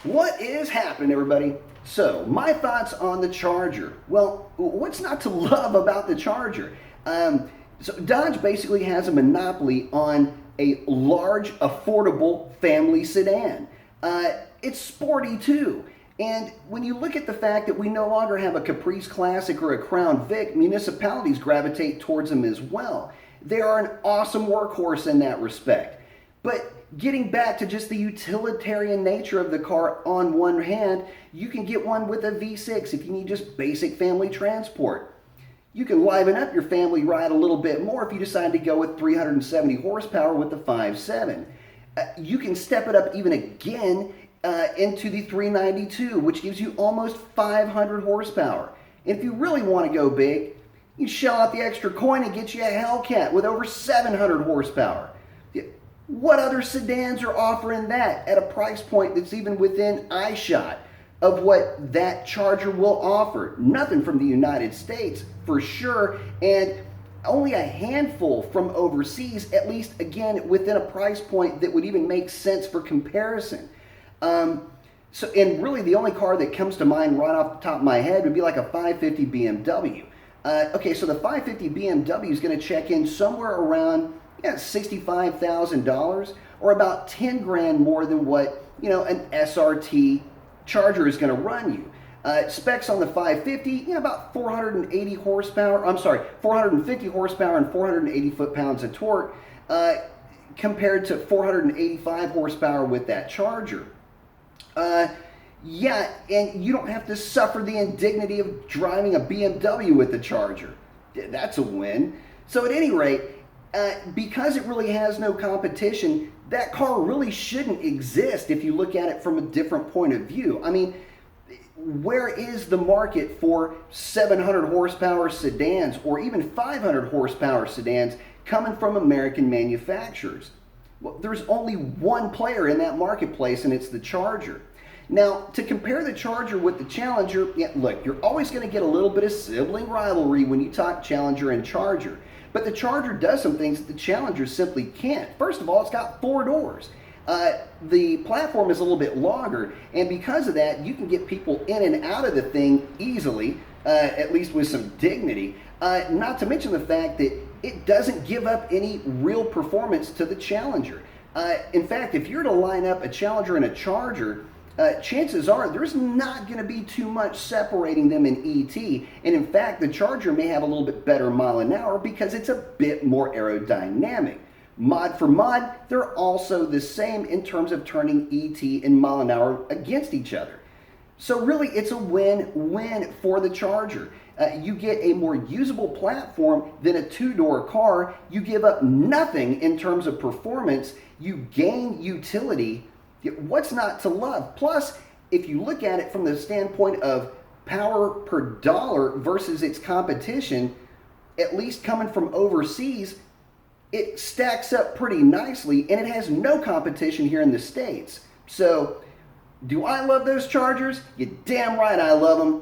What is happening, everybody? So, my thoughts on the Charger. Well, what's not to love about the Charger? So, Dodge basically has a monopoly on a large, affordable family sedan. It's sporty too. And when you look at the fact that we no longer have a Caprice Classic or a Crown Vic, municipalities gravitate towards them as well. They are an awesome workhorse in that respect. But getting back to just the utilitarian nature of the car, on one hand, you can get one with a V6 if you need just basic family transport. You can liven up your family ride a little bit more if you decide to go with 370 horsepower with the 5.7. You can step it up even again into the 392, which gives you almost 500 horsepower. And if you really want to go big, you shell out the extra coin and get you a Hellcat with over 700 horsepower. What other sedans are offering that at a price point that's even within eyeshot of what that Charger will offer? Nothing from the United States for sure, and only a handful from overseas, at least again within a price point that would even make sense for comparison. And really the only car that comes to mind right off the top of my head would be like a 550 BMW. Okay, so the 550 BMW is going to check in somewhere around $65,000, or about 10 grand more than what an SRT Charger is going to run you. Specs on the 550, about 480 horsepower. I'm sorry, 450 horsepower and 480 foot-pounds of torque, compared to 485 horsepower with that Charger. Yeah, and you don't have to suffer the indignity of driving a BMW with the Charger. That's a win. So at any rate, because it really has no competition, that car really shouldn't exist if you look at it from a different point of view. I mean, where is the market for 700 horsepower sedans or even 500 horsepower sedans coming from American manufacturers? Well, there's only one player in that marketplace, and it's the Charger. Now, to compare the Charger with the Challenger, look, you're always going to get a little bit of sibling rivalry when you talk Challenger and Charger. But the Charger does some things that the Challenger simply can't. First of all, it's got 4 doors. The platform is a little bit longer, and because of that, you can get people in and out of the thing easily, at least with some dignity. Not to mention the fact that it doesn't give up any real performance to the Challenger. In fact, if you're to line up a Challenger and a Charger, chances are there's not going to be too much separating them in ET, and in fact the Charger may have a little bit better mile an hour because it's a bit more aerodynamic. Mod for mod, they're also the same in terms of turning ET and mile an hour against each other. So really it's a win-win for the Charger. You get a more usable platform than a 2-door car. You give up nothing in terms of performance. You gain utility. What's not to love? Plus, if you look at it from the standpoint of power per dollar versus its competition, at least coming from overseas, it stacks up pretty nicely, and it has no competition here in the States. So, do I love those Chargers? You're damn right I love them.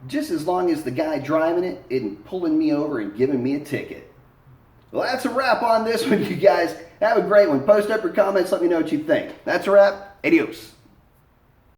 Just as long as the guy driving it isn't pulling me over and giving me a ticket. Well, that's a wrap on this one, you guys. Have a great one. Post up your comments. Let me know what you think. That's a wrap. Adios.